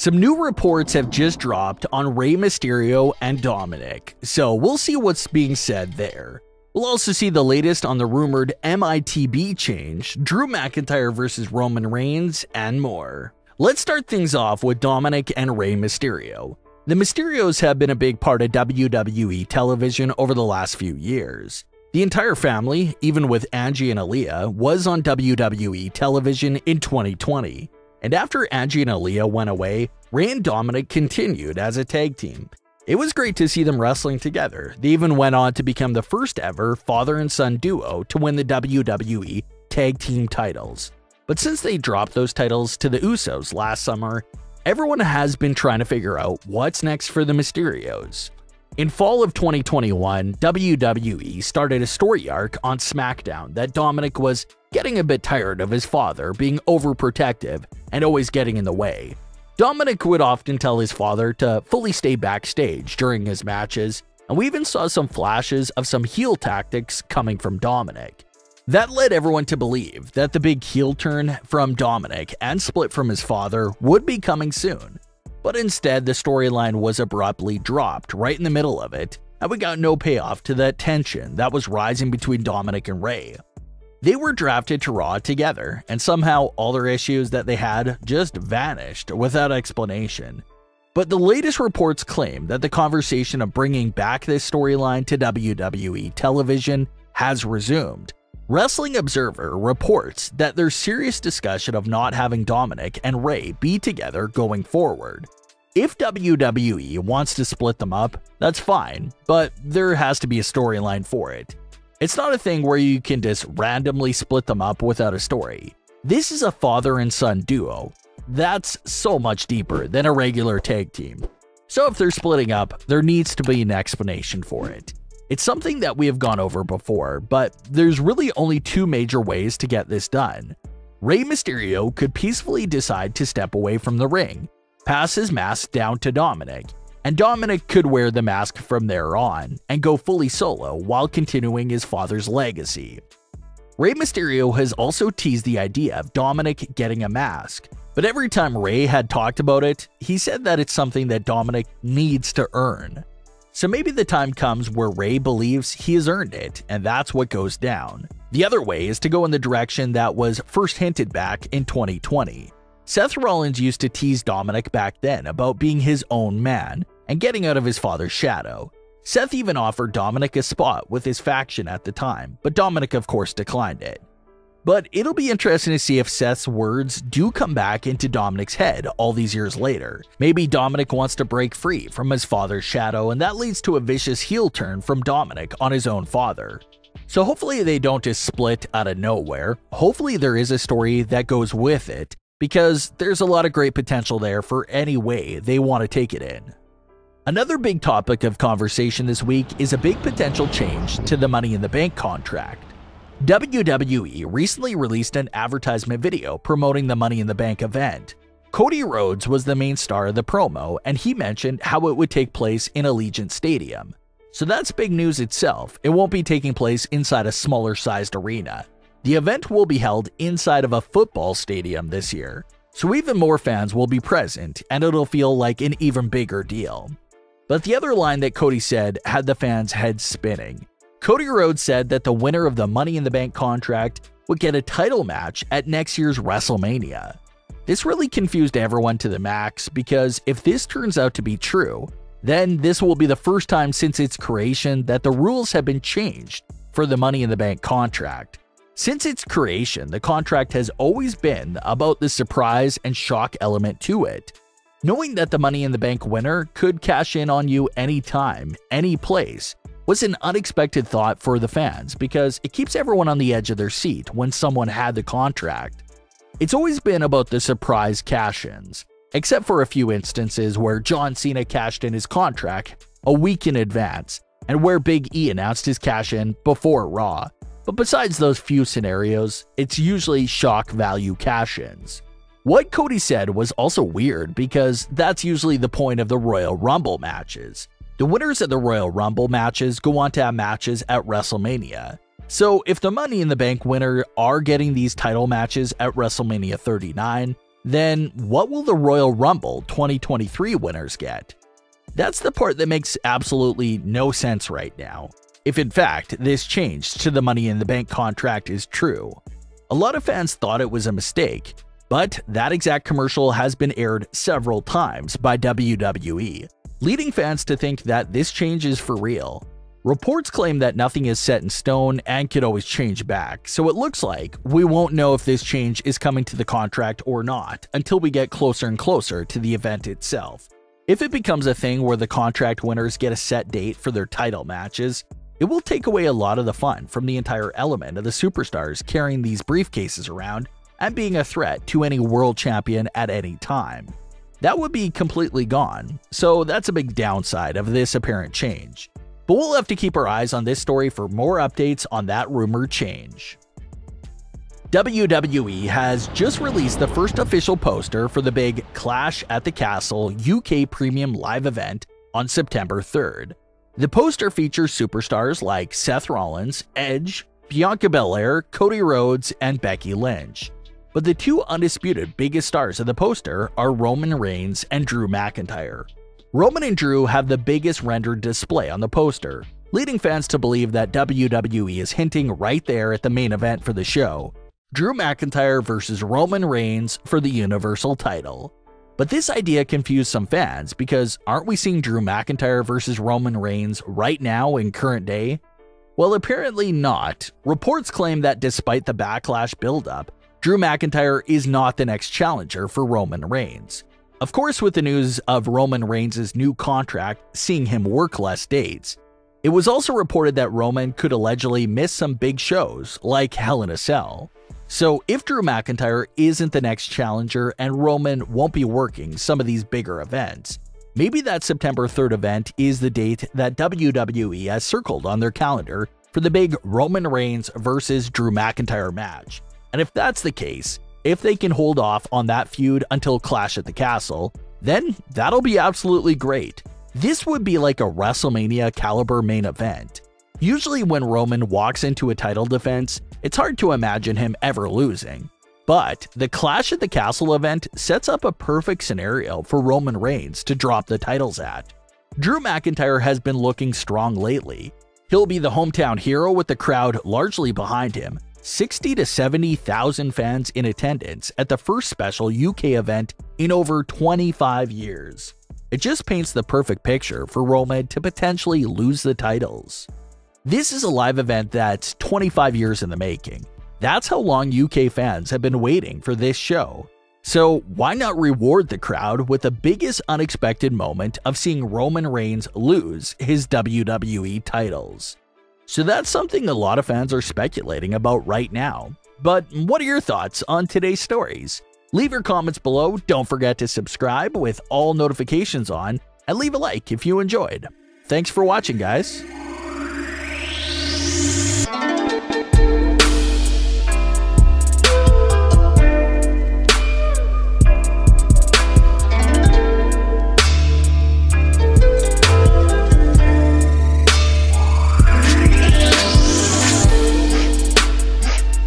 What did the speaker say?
Some new reports have just dropped on Rey Mysterio and Dominik, so we'll see what's being said there. We'll also see the latest on the rumored MITB change, Drew McIntyre versus Roman Reigns, and more. Let's start things off with Dominik and Rey Mysterio. The Mysterios have been a big part of WWE television over the last few years. The entire family, even with Angie and Aaliyah, was on WWE television in 2020. And after Angie and Aaliyah went away, Rey and Dominik continued as a tag team. It was great to see them wrestling together. They even went on to become the first ever father and son duo to win the WWE tag team titles. But since they dropped those titles to the Usos last summer, everyone has been trying to figure out what's next for the Mysterios. In fall of 2021, WWE started a story arc on SmackDown that Dominik was getting a bit tired of his father being overprotective and always getting in the way. Dominik would often tell his father to fully stay backstage during his matches, and we even saw some flashes of some heel tactics coming from Dominik. That led everyone to believe that the big heel turn from Dominik and split from his father would be coming soon. But instead, the storyline was abruptly dropped right in the middle of it, and we got no payoff to that tension that was rising between Dominik and Rey. They were drafted to Raw together, and somehow all their issues that they had just vanished without explanation. But the latest reports claim that the conversation of bringing back this storyline to WWE television has resumed. Wrestling Observer reports that there's serious discussion of not having Dominik and Rey be together going forward. If WWE wants to split them up, that's fine, but there has to be a storyline for it. It's not a thing where you can just randomly split them up without a story. This is a father and son duo. That's so much deeper than a regular tag team. So if they're splitting up, there needs to be an explanation for it. It's something that we have gone over before, but there's really only two major ways to get this done. Rey Mysterio could peacefully decide to step away from the ring, pass his mask down to Dominik, and Dominik could wear the mask from there on and go fully solo while continuing his father's legacy. Rey Mysterio has also teased the idea of Dominik getting a mask, but every time Rey had talked about it, he said that it's something that Dominik needs to earn. So maybe the time comes where Rey believes he has earned it, and that's what goes down. The other way is to go in the direction that was first hinted back in 2020. Seth Rollins used to tease Dominik back then about being his own man and getting out of his father's shadow. Seth even offered Dominik a spot with his faction at the time, but Dominik of course declined it. But it'll be interesting to see if Seth's words do come back into Dominik's head all these years later. Maybe Dominik wants to break free from his father's shadow, and that leads to a vicious heel turn from Dominik on his own father. So hopefully they don't just split out of nowhere. Hopefully there is a story that goes with it, because there's a lot of great potential there for any way they want to take it in. Another big topic of conversation this week is a big potential change to the Money in the Bank contract. WWE recently released an advertisement video promoting the Money in the Bank event. Cody Rhodes was the main star of the promo, and he mentioned how it would take place in Allegiant Stadium. So that's big news itself. It won't be taking place inside a smaller sized arena. The event will be held inside of a football stadium this year, so even more fans will be present, and it'll feel like an even bigger deal. But the other line that Cody said had the fans' heads spinning. Cody Rhodes said that the winner of the Money in the Bank contract would get a title match at next year's Wrestlemania. This really confused everyone to the max, because if this turns out to be true, then this will be the first time since its creation that the rules have been changed for the Money in the Bank contract. Since its creation, the contract has always been about the surprise and shock element to it. Knowing that the Money in the Bank winner could cash in on you anytime, any place, was an unexpected thought for the fans, because it keeps everyone on the edge of their seat when someone had the contract. It's always been about the surprise cash-ins, except for a few instances where John Cena cashed in his contract a week in advance, and where Big E announced his cash-in before Raw. But besides those few scenarios, it's usually shock value cash-ins. What Cody said was also weird, because that's usually the point of the Royal Rumble matches. The winners of the Royal Rumble matches go on to have matches at WrestleMania. So if the Money in the Bank winner are getting these title matches at WrestleMania 39, then what will the Royal Rumble 2023 winners get? That's the part that makes absolutely no sense right now. If in fact this change to the Money in the Bank contract is true. A lot of fans thought it was a mistake, but that exact commercial has been aired several times by WWE, leading fans to think that this change is for real. Reports claim that nothing is set in stone and could always change back, so it looks like we won't know if this change is coming to the contract or not until we get closer and closer to the event itself. If it becomes a thing where the contract winners get a set date for their title matches, it will take away a lot of the fun from the entire element of the superstars carrying these briefcases around and being a threat to any world champion at any time. That would be completely gone, so that's a big downside of this apparent change. But we'll have to keep our eyes on this story for more updates on that rumored change. WWE has just released the first official poster for the big Clash at the Castle UK Premium Live event on September 3rd. The poster features superstars like Seth Rollins, Edge, Bianca Belair, Cody Rhodes, and Becky Lynch. But the two undisputed biggest stars of the poster are Roman Reigns and Drew McIntyre. Roman and Drew have the biggest rendered display on the poster, leading fans to believe that WWE is hinting right there at the main event for the show, Drew McIntyre versus Roman Reigns for the Universal title. But this idea confused some fans because aren't we seeing Drew McIntyre versus Roman Reigns right now in current day? Well, apparently not. Reports claim that despite the Backlash buildup, Drew McIntyre is not the next challenger for Roman Reigns. Of course, with the news of Roman Reigns' new contract seeing him work less dates, it was also reported that Roman could allegedly miss some big shows like Hell in a Cell. So if Drew McIntyre isn't the next challenger and Roman won't be working some of these bigger events, maybe that September 3rd event is the date that WWE has circled on their calendar for the big Roman Reigns versus Drew McIntyre match. And if that's the case, if they can hold off on that feud until Clash at the Castle, then that'll be absolutely great. This would be like a WrestleMania caliber main event. Usually when Roman walks into a title defense, it's hard to imagine him ever losing. But the Clash at the Castle event sets up a perfect scenario for Roman Reigns to drop the titles at. Drew McIntyre has been looking strong lately. He'll be the hometown hero with the crowd largely behind him, 60 to 70,000 fans in attendance at the first special UK event in over 25 years. It just paints the perfect picture for Roman to potentially lose the titles. This is a live event that's 25 years in the making. That's how long UK fans have been waiting for this show. So why not reward the crowd with the biggest unexpected moment of seeing Roman Reigns lose his WWE titles? So that's something a lot of fans are speculating about right now. But what are your thoughts on today's stories? Leave your comments below, don't forget to subscribe with all notifications on, and leave a like if you enjoyed. Thanks for watching, guys.